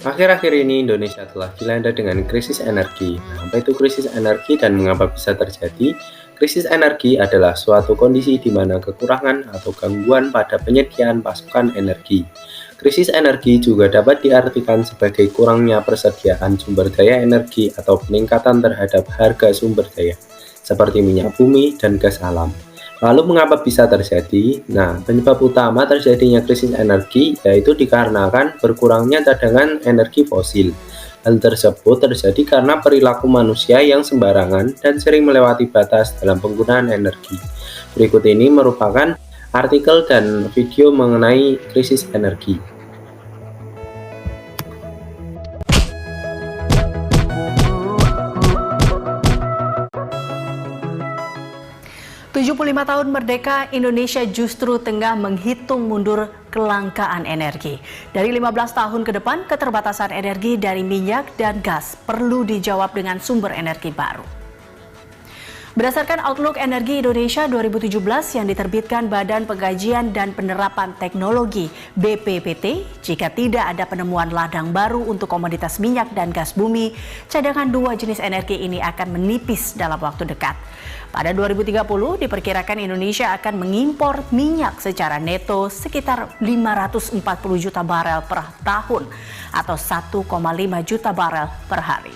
Akhir-akhir ini Indonesia telah dilanda dengan krisis energi. Nah, apa itu krisis energi dan mengapa bisa terjadi? Krisis energi adalah suatu kondisi di mana kekurangan atau gangguan pada penyediaan pasokan energi. Krisis energi juga dapat diartikan sebagai kurangnya persediaan sumber daya energi atau peningkatan terhadap harga sumber daya, seperti minyak bumi dan gas alam. Lalu mengapa bisa terjadi? Nah, penyebab utama terjadinya krisis energi yaitu dikarenakan berkurangnya cadangan energi fosil. Hal tersebut terjadi karena perilaku manusia yang sembarangan dan sering melewati batas dalam penggunaan energi. Berikut ini merupakan artikel dan video mengenai krisis energi. 75 tahun merdeka, Indonesia justru tengah menghitung mundur kelangkaan energi. Dari 15 tahun ke depan, keterbatasan energi dari minyak dan gas perlu dijawab dengan sumber energi baru. Berdasarkan Outlook Energi Indonesia 2017 yang diterbitkan Badan Pengkajian dan Penerapan Teknologi BPPT, jika tidak ada penemuan ladang baru untuk komoditas minyak dan gas bumi, cadangan dua jenis energi ini akan menipis dalam waktu dekat. Pada 2030 diperkirakan Indonesia akan mengimpor minyak secara neto sekitar 540 juta barel per tahun atau 1,5 juta barel per hari.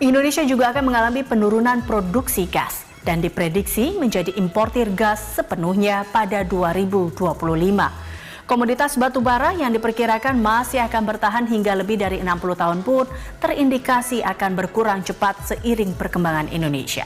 Indonesia juga akan mengalami penurunan produksi gas dan diprediksi menjadi importir gas sepenuhnya pada 2025. Komoditas batu bara yang diperkirakan masih akan bertahan hingga lebih dari 60 tahun pun terindikasi akan berkurang cepat seiring perkembangan Indonesia.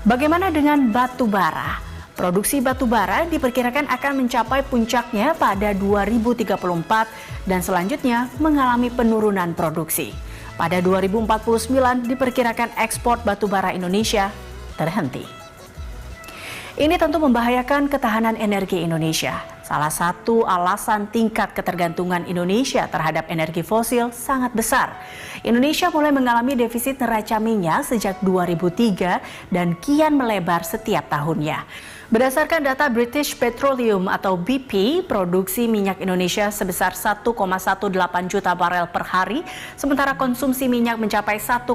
Bagaimana dengan batu bara? Produksi batu bara diperkirakan akan mencapai puncaknya pada 2034 dan selanjutnya mengalami penurunan produksi. Pada 2049 diperkirakan ekspor batu bara Indonesia terhenti. Ini tentu membahayakan ketahanan energi Indonesia. Salah satu alasan tingkat ketergantungan Indonesia terhadap energi fosil sangat besar. Indonesia mulai mengalami defisit neraca minyak sejak 2003 dan kian melebar setiap tahunnya. Berdasarkan data British Petroleum atau BP, produksi minyak Indonesia sebesar 1,18 juta barel per hari, sementara konsumsi minyak mencapai 1,21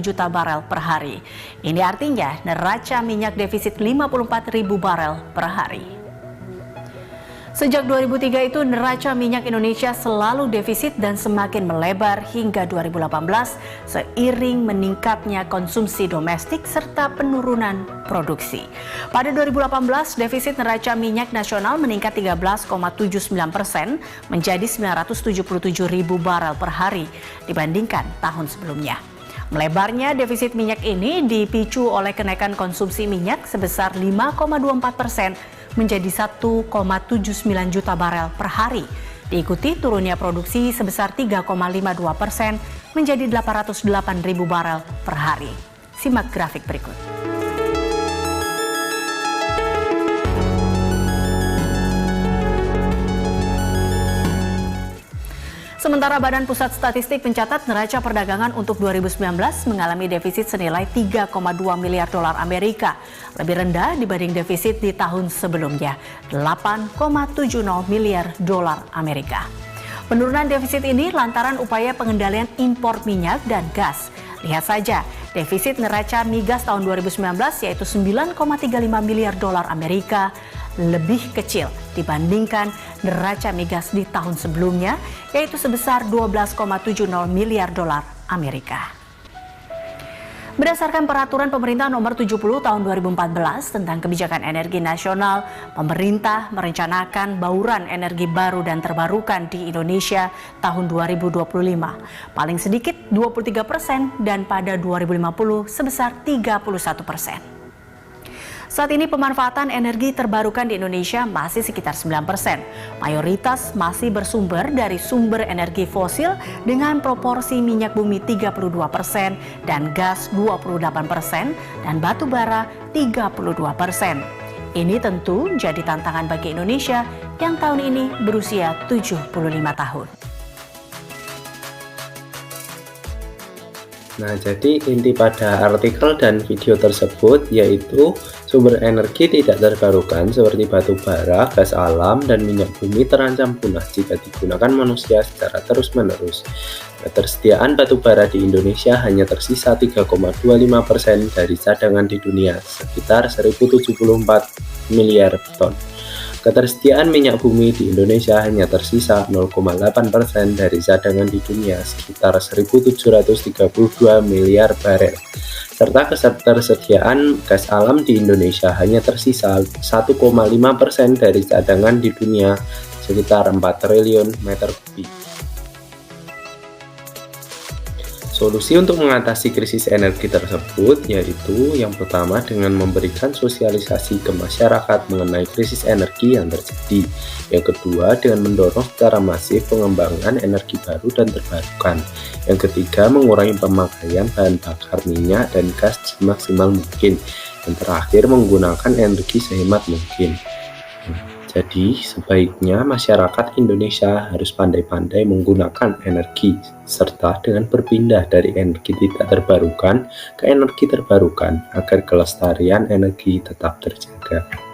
juta barel per hari. Ini artinya neraca minyak defisit 54.000 barel per hari. Sejak 2003 itu neraca minyak Indonesia selalu defisit dan semakin melebar hingga 2018 seiring meningkatnya konsumsi domestik serta penurunan produksi. Pada 2018 defisit neraca minyak nasional meningkat 13,79% menjadi 977.000 barel per hari dibandingkan tahun sebelumnya. Melebarnya defisit minyak ini dipicu oleh kenaikan konsumsi minyak sebesar 5,24% menjadi 1,79 juta barel per hari. Diikuti turunnya produksi sebesar 3,52% menjadi 808.000 barel per hari. Simak grafik berikut. Sementara Badan Pusat Statistik mencatat neraca perdagangan untuk 2019 mengalami defisit senilai 3,2 miliar dolar Amerika, lebih rendah dibanding defisit di tahun sebelumnya, 8,70 miliar dolar Amerika. Penurunan defisit ini lantaran upaya pengendalian impor minyak dan gas. Lihat saja, defisit neraca migas tahun 2019 yaitu 9,35 miliar dolar Amerika, lebih kecil dibandingkan neraca migas di tahun sebelumnya yaitu sebesar 12,70 miliar dolar Amerika. Berdasarkan peraturan pemerintah nomor 70 tahun 2014 tentang kebijakan energi nasional, pemerintah merencanakan bauran energi baru dan terbarukan di Indonesia tahun 2025. Paling sedikit 23% dan pada 2050 sebesar 31%. Saat ini pemanfaatan energi terbarukan di Indonesia masih sekitar 9%. Mayoritas masih bersumber dari sumber energi fosil dengan proporsi minyak bumi 32% dan gas 28% dan batu bara 32%. Ini tentu jadi tantangan bagi Indonesia yang tahun ini berusia 75 tahun. Nah, jadi inti pada artikel dan video tersebut yaitu sumber energi tidak terbarukan seperti batu bara, gas alam, dan minyak bumi terancam punah jika digunakan manusia secara terus-menerus. Ketersediaan batu bara di Indonesia hanya tersisa 3,25% dari cadangan di dunia, sekitar 1074 miliar ton. Ketersediaan minyak bumi di Indonesia hanya tersisa 0,8% dari cadangan di dunia, sekitar 1.732 miliar barel. Serta ketersediaan gas alam di Indonesia hanya tersisa 1,5% dari cadangan di dunia, sekitar 4 triliun meter kubik. Solusi untuk mengatasi krisis energi tersebut yaitu yang pertama dengan memberikan sosialisasi ke masyarakat mengenai krisis energi yang terjadi. Yang kedua dengan mendorong secara masif pengembangan energi baru dan terbarukan. Yang ketiga mengurangi pemakaian bahan bakar minyak dan gas semaksimal mungkin. Dan terakhir menggunakan energi sehemat mungkin. Jadi, sebaiknya masyarakat Indonesia harus pandai-pandai menggunakan energi, serta dengan berpindah dari energi tidak terbarukan ke energi terbarukan, agar kelestarian energi tetap terjaga.